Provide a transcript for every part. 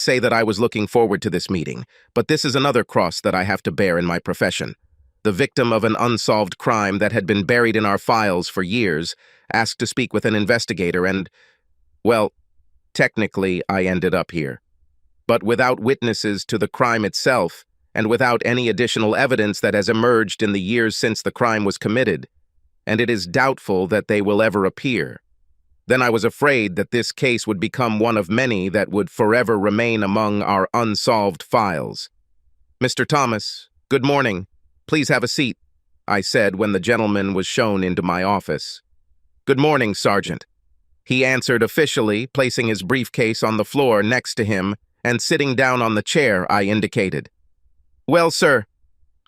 say that I was looking forward to this meeting, but this is another cross that I have to bear in my profession. The victim of an unsolved crime that had been buried in our files for years asked to speak with an investigator and, well, technically I ended up here. But without witnesses to the crime itself, and without any additional evidence that has emerged in the years since the crime was committed, and it is doubtful that they will ever appear, then I was afraid that this case would become one of many that would forever remain among our unsolved files. "Mr. Thomas, good morning. Please have a seat," I said when the gentleman was shown into my office. "Good morning, Sergeant," he answered officially, placing his briefcase on the floor next to him and sitting down on the chair I indicated. "Well, sir,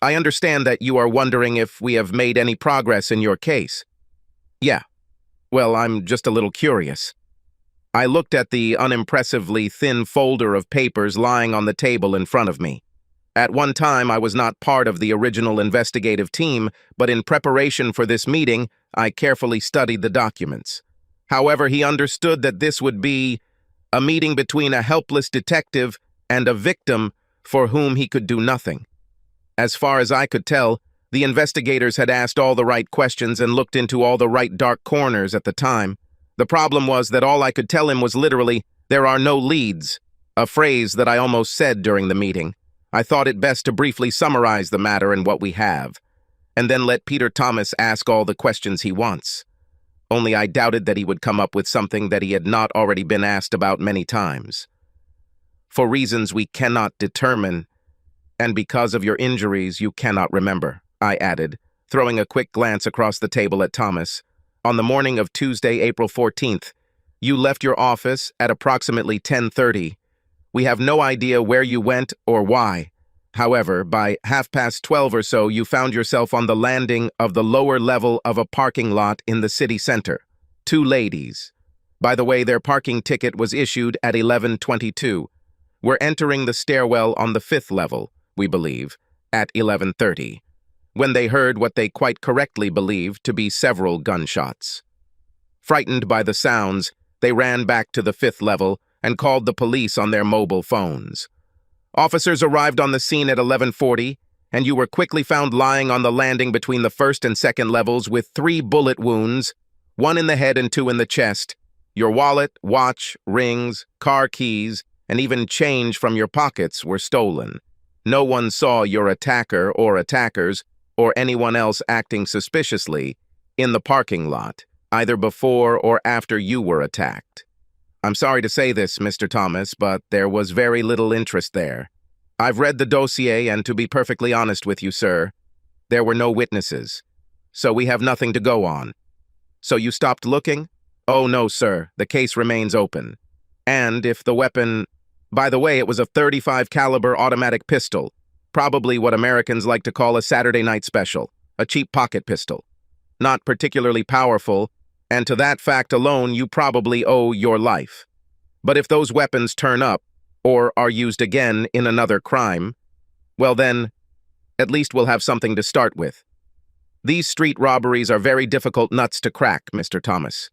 I understand that you are wondering if we have made any progress in your case." "Yeah. Well, I'm just a little curious." I looked at the unimpressively thin folder of papers lying on the table in front of me. At one time, I was not part of the original investigative team, but in preparation for this meeting, I carefully studied the documents. However, he understood that this would be a meeting between a helpless detective and a victim for whom he could do nothing. As far as I could tell, the investigators had asked all the right questions and looked into all the right dark corners at the time. The problem was that all I could tell him was literally, "There are no leads," a phrase that I almost said during the meeting. I thought it best to briefly summarize the matter and what we have, and then let Peter Thomas ask all the questions he wants. Only I doubted that he would come up with something that he had not already been asked about many times. "For reasons we cannot determine, and because of your injuries you cannot remember," I added, throwing a quick glance across the table at Thomas. "On the morning of Tuesday, April 14th, you left your office at approximately 10:30. We have no idea where you went or why. However, by 12:30 or so, you found yourself on the landing of the lower level of a parking lot in the city center. Two ladies. By the way, their parking ticket was issued at 11:22. Were entering the stairwell on the 5th level, we believe, at 11:30, when they heard what they quite correctly believed to be several gunshots. Frightened by the sounds, they ran back to the 5th level and called the police on their mobile phones. Officers arrived on the scene at 11:40, and you were quickly found lying on the landing between the 1st and 2nd levels with 3 bullet wounds, 1 in the head and 2 in the chest. Your wallet, watch, rings, car keys, and even change from your pockets were stolen. No one saw your attacker or attackers, or anyone else acting suspiciously, in the parking lot, either before or after you were attacked. I'm sorry to say this, Mr. Thomas, but there was very little interest there. I've read the dossier, and to be perfectly honest with you, sir, there were no witnesses, so we have nothing to go on. So you stopped looking? Oh, no, sir, the case remains open. And if the weapon... By the way, it was a .35 caliber automatic pistol, probably what Americans like to call a Saturday night special, a cheap pocket pistol. Not particularly powerful, and to that fact alone you probably owe your life. But if those weapons turn up, or are used again in another crime, well then, at least we'll have something to start with. These street robberies are very difficult nuts to crack, Mr. Thomas.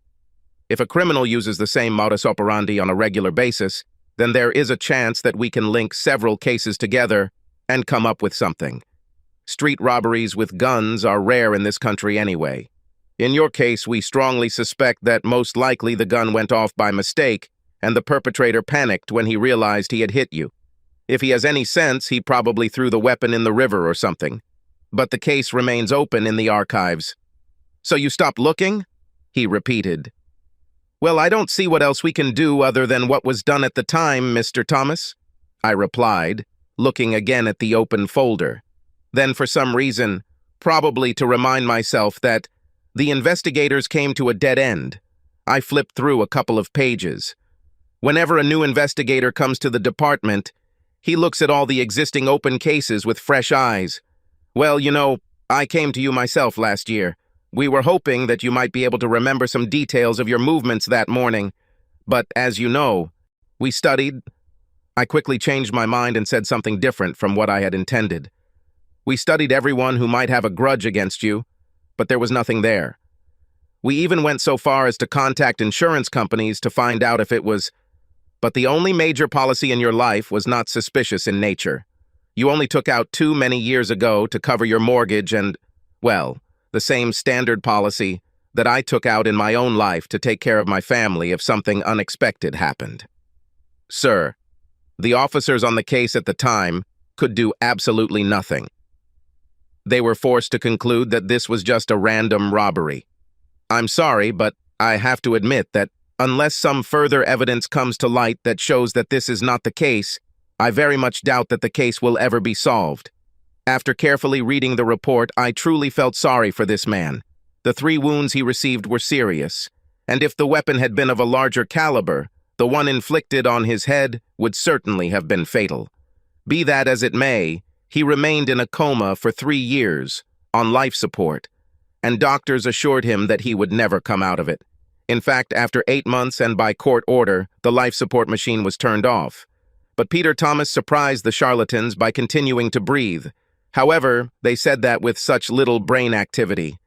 If a criminal uses the same modus operandi on a regular basis, then there is a chance that we can link several cases together and come up with something. Street robberies with guns are rare in this country anyway. In your case, we strongly suspect that most likely the gun went off by mistake, and the perpetrator panicked when he realized he had hit you. If he has any sense, he probably threw the weapon in the river or something. But the case remains open in the archives. "So you stopped looking?" he repeated. "Well, I don't see what else we can do other than what was done at the time, Mr. Thomas," I replied, looking again at the open folder. Then for some reason, probably to remind myself that the investigators came to a dead end, I flipped through a couple of pages. Whenever a new investigator comes to the department, he looks at all the existing open cases with fresh eyes. Well, you know, I came to you myself last year. We were hoping that you might be able to remember some details of your movements that morning. But as you know, we studied. I quickly changed my mind and said something different from what I had intended. We studied everyone who might have a grudge against you, but there was nothing there. We even went so far as to contact insurance companies to find out if it was, But the only major policy in your life was not suspicious in nature. You only took out too many years ago to cover your mortgage and, well, the same standard policy that I took out in my own life to take care of my family if something unexpected happened. Sir, the officers on the case at the time could do absolutely nothing. They were forced to conclude that this was just a random robbery. I'm sorry, but I have to admit that unless some further evidence comes to light that shows that this is not the case, I very much doubt that the case will ever be solved. After carefully reading the report, I truly felt sorry for this man. The 3 wounds he received were serious, and if the weapon had been of a larger caliber, the one inflicted on his head would certainly have been fatal. Be that as it may, he remained in a coma for 3 years, on life support, and doctors assured him that he would never come out of it. In fact, after 8 months and by court order, the life support machine was turned off. But Peter Thomas surprised the charlatans by continuing to breathe. However, they said that with such little brain activity.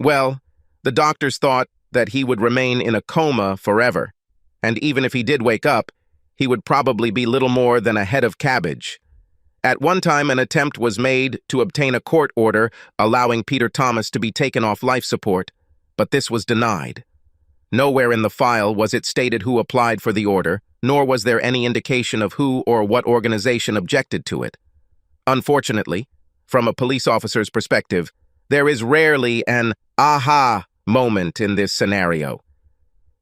Well, the doctors thought that he would remain in a coma forever, and even if he did wake up, he would probably be little more than a head of cabbage. At one time, an attempt was made to obtain a court order allowing Peter Thomas to be taken off life support, but this was denied. Nowhere in the file was it stated who applied for the order, nor was there any indication of who or what organization objected to it. Unfortunately, from a police officer's perspective, there is rarely an aha moment in this scenario.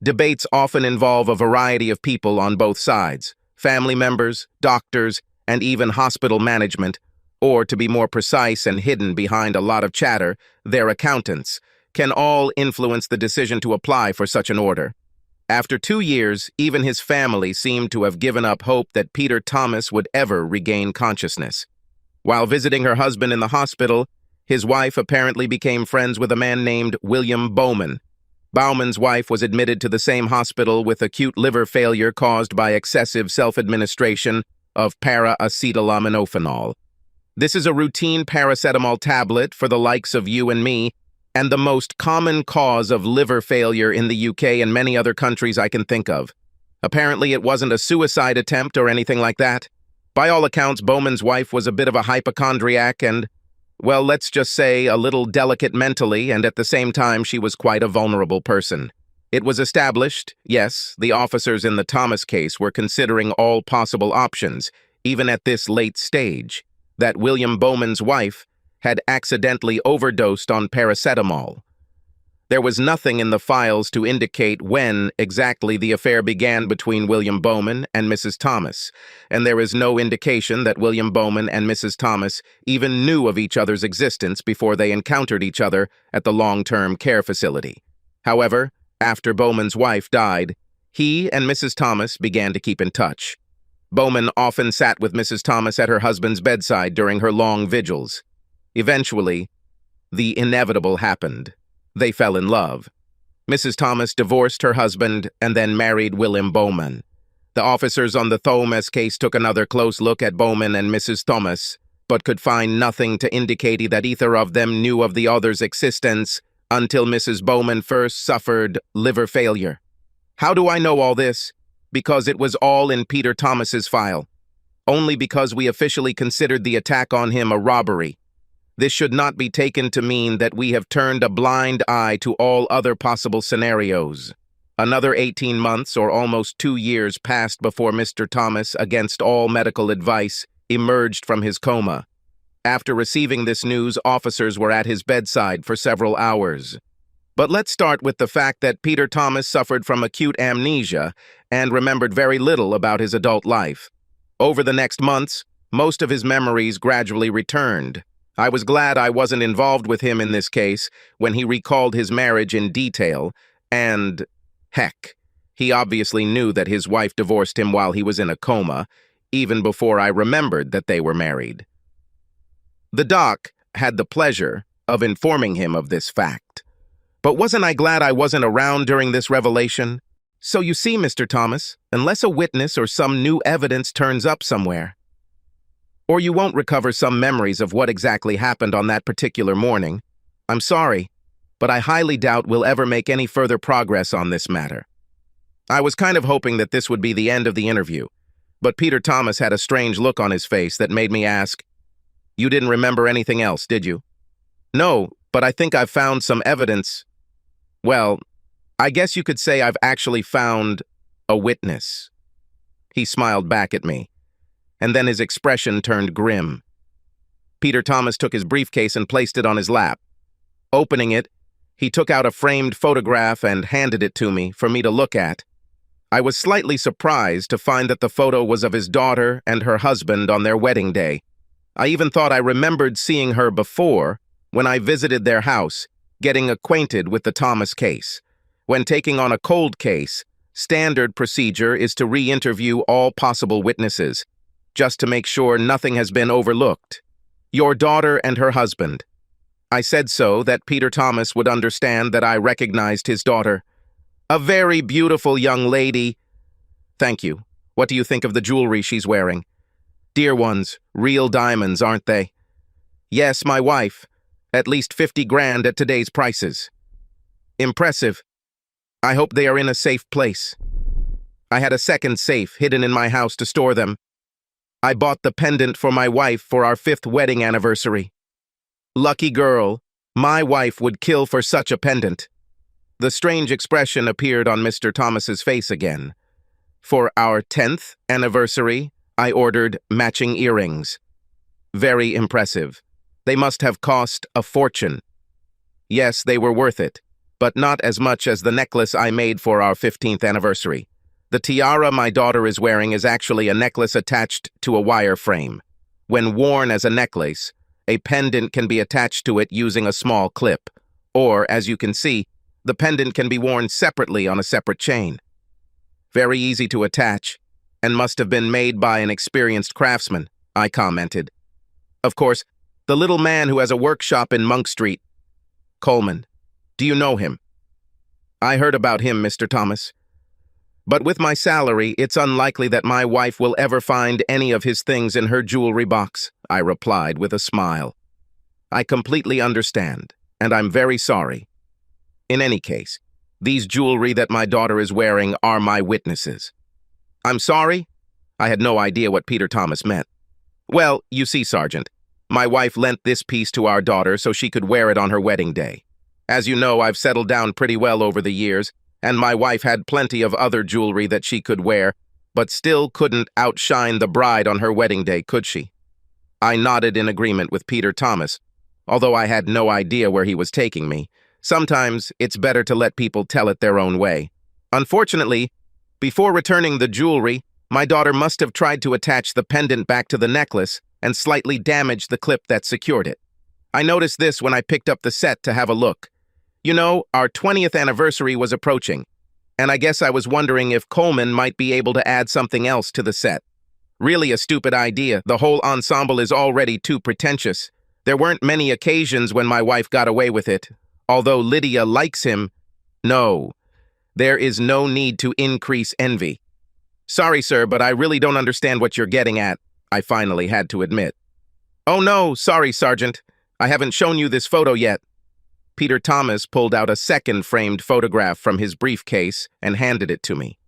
Debates often involve a variety of people on both sides, family members, doctors, and even hospital management, or to be more precise and hidden behind a lot of chatter, their accountants, can all influence the decision to apply for such an order. After 2 years, even his family seemed to have given up hope that Peter Thomas would ever regain consciousness. While visiting her husband in the hospital, his wife apparently became friends with a man named William Bowman. Bowman's wife was admitted to the same hospital with acute liver failure caused by excessive self-administration of para-acetaminophenol. This is a routine paracetamol tablet for the likes of you and me, and the most common cause of liver failure in the UK and many other countries I can think of. Apparently it wasn't a suicide attempt or anything like that. By all accounts, Bowman's wife was a bit of a hypochondriac and, well, let's just say a little delicate mentally, and at the same time she was quite a vulnerable person. It was established, yes, the officers in the Thomas case were considering all possible options, even at this late stage, that William Bowman's wife had accidentally overdosed on paracetamol. There was nothing in the files to indicate when exactly the affair began between William Bowman and Mrs. Thomas, and there is no indication that William Bowman and Mrs. Thomas even knew of each other's existence before they encountered each other at the long-term care facility. However, after Bowman's wife died, he and Mrs. Thomas began to keep in touch. Bowman often sat with Mrs. Thomas at her husband's bedside during her long vigils. Eventually, the inevitable happened. They fell in love. Mrs. Thomas divorced her husband and then married William Bowman. The officers on the Thomas case took another close look at Bowman and Mrs. Thomas, but could find nothing to indicate that either of them knew of the other's existence until Mrs. Bowman first suffered liver failure. How do I know all this? Because it was all in Peter Thomas's file. Only because we officially considered the attack on him a robbery. This should not be taken to mean that we have turned a blind eye to all other possible scenarios. Another 18 months or almost 2 years passed before Mr. Thomas, against all medical advice, emerged from his coma. After receiving this news, officers were at his bedside for several hours. But let's start with the fact that Peter Thomas suffered from acute amnesia and remembered very little about his adult life. Over the next months, most of his memories gradually returned. I was glad I wasn't involved with him in this case when he recalled his marriage in detail, and, heck, he obviously knew that his wife divorced him while he was in a coma, even before I remembered that they were married. The doc had the pleasure of informing him of this fact. But wasn't I glad I wasn't around during this revelation? So you see, Mr. Thomas, unless a witness or some new evidence turns up somewhere, or you won't recover some memories of what exactly happened on that particular morning. I'm sorry, but I highly doubt we'll ever make any further progress on this matter. I was kind of hoping that this would be the end of the interview, but Peter Thomas had a strange look on his face that made me ask, "You didn't remember anything else, did you?" "No, but I think I've found some evidence. Well, I guess you could say I've actually found a witness." He smiled back at me, and then his expression turned grim. Peter Thomas took his briefcase and placed it on his lap. Opening it, he took out a framed photograph and handed it to me for me to look at. I was slightly surprised to find that the photo was of his daughter and her husband on their wedding day. I even thought I remembered seeing her before when I visited their house, getting acquainted with the Thomas case. When taking on a cold case, standard procedure is to re-interview all possible witnesses, just to make sure nothing has been overlooked. Your daughter and her husband. I said so that Peter Thomas would understand that I recognized his daughter. A very beautiful young lady. Thank you. What do you think of the jewelry she's wearing? Dear ones, real diamonds, aren't they? Yes, my wife. At least 50 grand at today's prices. Impressive. I hope they are in a safe place. I had a second safe hidden in my house to store them. I bought the pendant for my wife for our 5th wedding anniversary. Lucky girl, my wife would kill for such a pendant. The strange expression appeared on Mr. Thomas's face again. For our 10th anniversary, I ordered matching earrings. Very impressive. They must have cost a fortune. Yes, they were worth it, but not as much as the necklace I made for our 15th anniversary. The tiara my daughter is wearing is actually a necklace attached to a wire frame. When worn as a necklace, a pendant can be attached to it using a small clip, or, as you can see, the pendant can be worn separately on a separate chain. Very easy to attach, and must have been made by an experienced craftsman, I commented. Of course, the little man who has a workshop in Monk Street. Coleman. Do you know him? I heard about him, Mr. Thomas. But with my salary, it's unlikely that my wife will ever find any of his things in her jewelry box, I replied with a smile. I completely understand, and I'm very sorry. In any case, these jewelry that my daughter is wearing are my witnesses. I'm sorry? I had no idea what Peter Thomas meant. Well, you see, Sergeant, my wife lent this piece to our daughter so she could wear it on her wedding day. As you know, I've settled down pretty well over the years, and my wife had plenty of other jewelry that she could wear, but still couldn't outshine the bride on her wedding day, could she? I nodded in agreement with Peter Thomas, although I had no idea where he was taking me. Sometimes it's better to let people tell it their own way. Unfortunately, before returning the jewelry, my daughter must have tried to attach the pendant back to the necklace and slightly damaged the clip that secured it. I noticed this when I picked up the set to have a look. You know, our 20th anniversary was approaching, and I guess I was wondering if Coleman might be able to add something else to the set. Really a stupid idea. The whole ensemble is already too pretentious. There weren't many occasions when my wife got away with it. Although Lydia likes him, no, there is no need to increase envy. Sorry, sir, but I really don't understand what you're getting at, I finally had to admit. Oh no, sorry, Sergeant. I haven't shown you this photo yet. Peter Thomas pulled out a second framed photograph from his briefcase and handed it to me.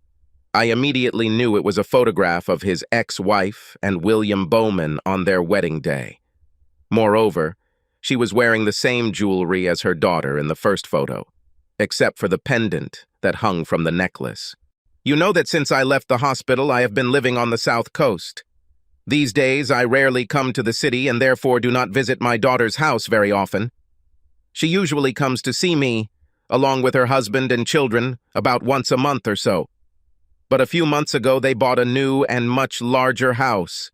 I immediately knew it was a photograph of his ex-wife and William Bowman on their wedding day. Moreover, she was wearing the same jewelry as her daughter in the first photo, except for the pendant that hung from the necklace. You know that since I left the hospital, I have been living on the South Coast. These days, I rarely come to the city and therefore do not visit my daughter's house very often. She usually comes to see me, along with her husband and children, about once a month or so. But a few months ago, they bought a new and much larger house.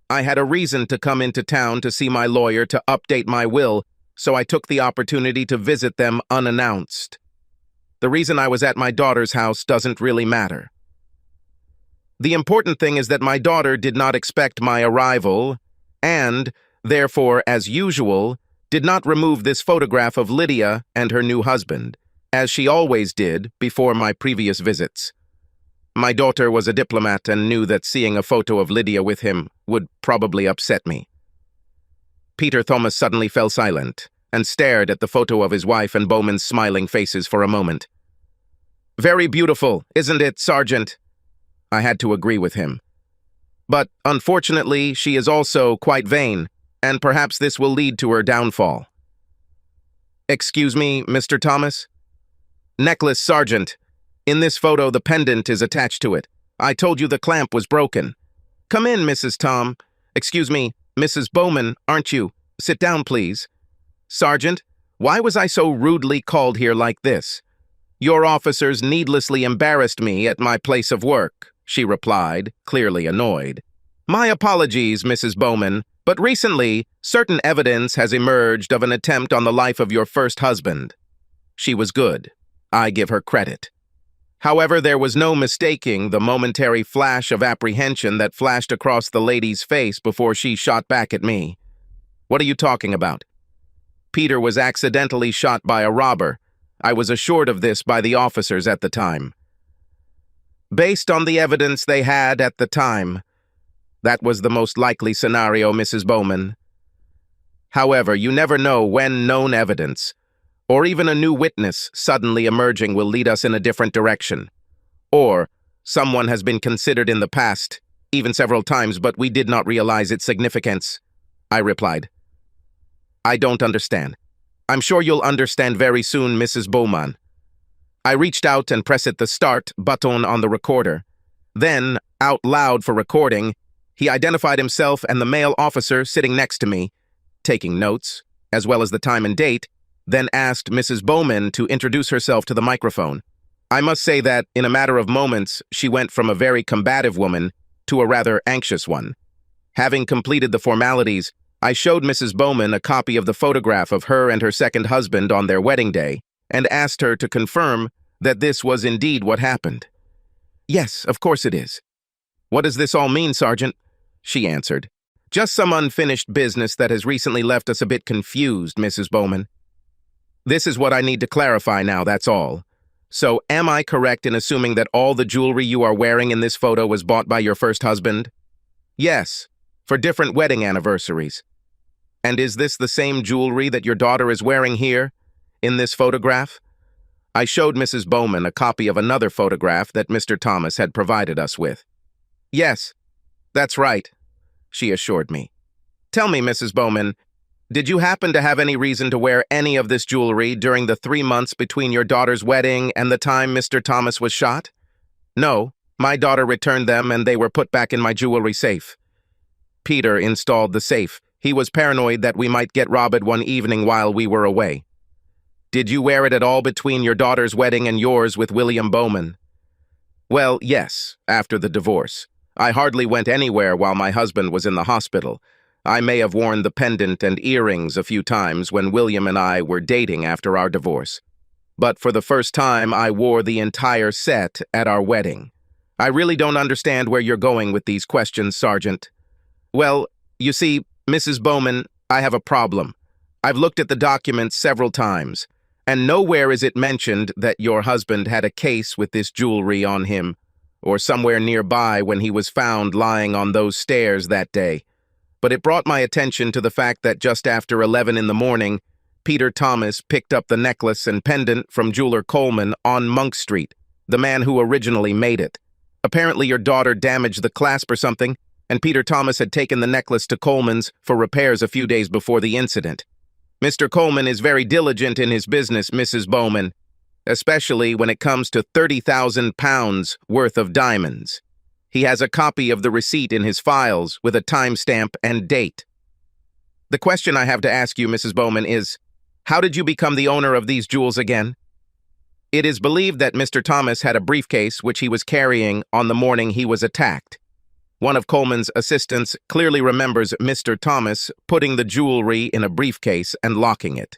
I had a reason to come into town to see my lawyer to update my will, so I took the opportunity to visit them unannounced. The reason I was at my daughter's house doesn't really matter. The important thing is that my daughter did not expect my arrival, and, therefore, as usual, did not remove this photograph of Lydia and her new husband, as she always did before my previous visits. My daughter was a diplomat and knew that seeing a photo of Lydia with him would probably upset me. Peter Thomas suddenly fell silent and stared at the photo of his wife and Bowman's smiling faces for a moment. Very beautiful, isn't it, Sergeant? I had to agree with him. But, unfortunately, she is also quite vain, and perhaps this will lead to her downfall. Excuse me, Mr. Thomas? Necklace, Sergeant. In this photo, the pendant is attached to it. I told you the clamp was broken. Come in, Mrs. Tom. Excuse me, Mrs. Bowman, aren't you? Sit down, please. Sergeant, why was I so rudely called here like this? Your officers needlessly embarrassed me at my place of work, she replied, clearly annoyed. My apologies, Mrs. Bowman, but recently, certain evidence has emerged of an attempt on the life of your first husband. She was good. I give her credit. However, there was no mistaking the momentary flash of apprehension that flashed across the lady's face before she shot back at me. What are you talking about? Peter was accidentally shot by a robber. I was assured of this by the officers at the time. Based on the evidence they had at the time, that was the most likely scenario, Mrs. Bowman. However, you never know when known evidence, or even a new witness suddenly emerging, will lead us in a different direction. Or someone has been considered in the past, even several times, but we did not realize its significance, I replied. I don't understand. I'm sure you'll understand very soon, Mrs. Bowman. I reached out and pressed the start button on the recorder. Then, out loud for recording, he identified himself and the male officer sitting next to me, taking notes, as well as the time and date, then asked Mrs. Bowman to introduce herself to the microphone. I must say that, in a matter of moments, she went from a very combative woman to a rather anxious one. Having completed the formalities, I showed Mrs. Bowman a copy of the photograph of her and her second husband on their wedding day and asked her to confirm that this was indeed what happened. Yes, of course it is. What does this all mean, Sergeant? She answered. Just some unfinished business that has recently left us a bit confused, Mrs. Bowman. This is what I need to clarify now, that's all. So, am I correct in assuming that all the jewelry you are wearing in this photo was bought by your first husband? Yes, for different wedding anniversaries. And is this the same jewelry that your daughter is wearing here, in this photograph? I showed Mrs. Bowman a copy of another photograph that Mr. Thomas had provided us with. Yes, that's right, she assured me. Tell me, Mrs. Bowman, did you happen to have any reason to wear any of this jewelry during the 3 months between your daughter's wedding and the time Mr. Thomas was shot? No, my daughter returned them and they were put back in my jewelry safe. Peter installed the safe. He was paranoid that we might get robbed one evening while we were away. Did you wear it at all between your daughter's wedding and yours with William Bowman? Well, yes, after the divorce. I hardly went anywhere while my husband was in the hospital. I may have worn the pendant and earrings a few times when William and I were dating after our divorce. But for the first time, I wore the entire set at our wedding. I really don't understand where you're going with these questions, Sergeant. Well, you see, Mrs. Bowman, I have a problem. I've looked at the documents several times, and nowhere is it mentioned that your husband had a case with this jewelry on him, or somewhere nearby when he was found lying on those stairs that day. But it brought my attention to the fact that just after 11 in the morning, Peter Thomas picked up the necklace and pendant from jeweler Coleman on Monk Street, the man who originally made it. Apparently your daughter damaged the clasp or something, and Peter Thomas had taken the necklace to Coleman's for repairs a few days before the incident. Mr. Coleman is very diligent in his business, Mrs. Bowman, especially when it comes to 30,000 pounds worth of diamonds. He has a copy of the receipt in his files with a timestamp and date. The question I have to ask you, Mrs. Bowman, is, how did you become the owner of these jewels again? It is believed that Mr. Thomas had a briefcase which he was carrying on the morning he was attacked. One of Coleman's assistants clearly remembers Mr. Thomas putting the jewelry in a briefcase and locking it.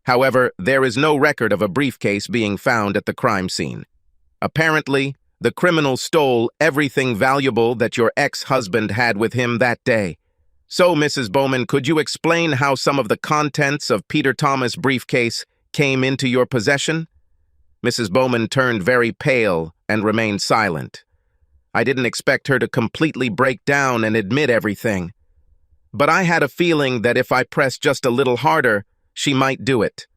However, there is no record of a briefcase being found at the crime scene. Apparently, the criminal stole everything valuable that your ex-husband had with him that day. So, Mrs. Bowman, could you explain how some of the contents of Peter Thomas' briefcase came into your possession? Mrs. Bowman turned very pale and remained silent. I didn't expect her to completely break down and admit everything. But I had a feeling that if I pressed just a little harder, she might do it.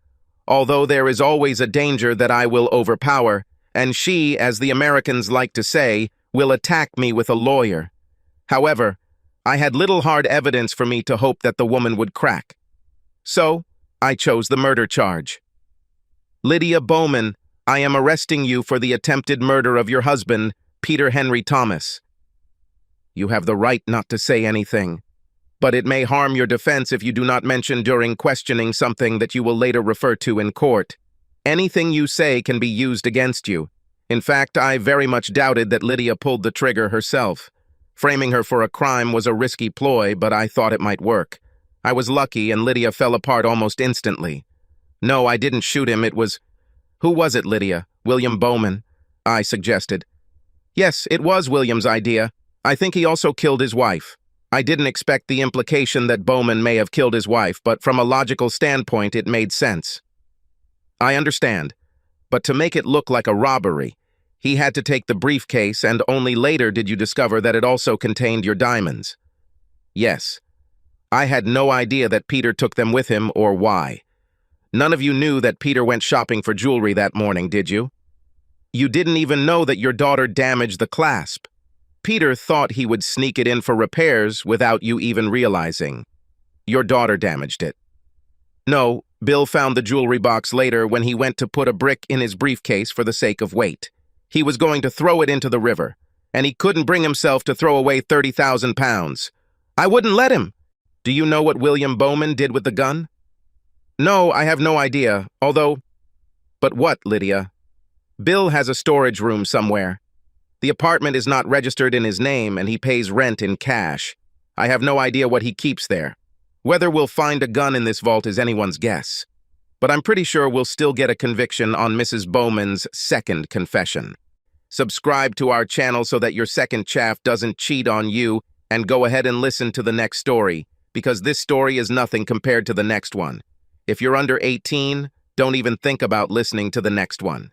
Although there is always a danger that I will overpower, and she, as the Americans like to say, will attack me with a lawyer. However, I had little hard evidence for me to hope that the woman would crack. So, I chose the murder charge. Lydia Bowman, I am arresting you for the attempted murder of your husband, Peter Henry Thomas. You have the right not to say anything, but it may harm your defense if you do not mention during questioning something that you will later refer to in court. Anything you say can be used against you. In fact, I very much doubted that Lydia pulled the trigger herself. Framing her for a crime was a risky ploy, but I thought it might work. I was lucky, and Lydia fell apart almost instantly. No, I didn't shoot him, it was... Who was it, Lydia? William Bowman, I suggested. Yes, it was William's idea. I think he also killed his wife. I didn't expect the implication that Bowman may have killed his wife, but from a logical standpoint, it made sense. I understand, but to make it look like a robbery, he had to take the briefcase, and only later did you discover that it also contained your diamonds. Yes. I had no idea that Peter took them with him or why. None of you knew that Peter went shopping for jewelry that morning, did you? You didn't even know that your daughter damaged the clasp. Peter thought he would sneak it in for repairs without you even realizing. Your daughter damaged it. No, Bill found the jewelry box later when he went to put a brick in his briefcase for the sake of weight. He was going to throw it into the river, and he couldn't bring himself to throw away 30,000 pounds. I wouldn't let him. Do you know what William Bowman did with the gun? No, I have no idea, although... But what, Lydia? Bill has a storage room somewhere. The apartment is not registered in his name, and he pays rent in cash. I have no idea what he keeps there. Whether we'll find a gun in this vault is anyone's guess. But I'm pretty sure we'll still get a conviction on Mrs. Bowman's second confession. Subscribe to our channel so that your second chaff doesn't cheat on you, and go ahead and listen to the next story, because this story is nothing compared to the next one. If you're under 18, don't even think about listening to the next one.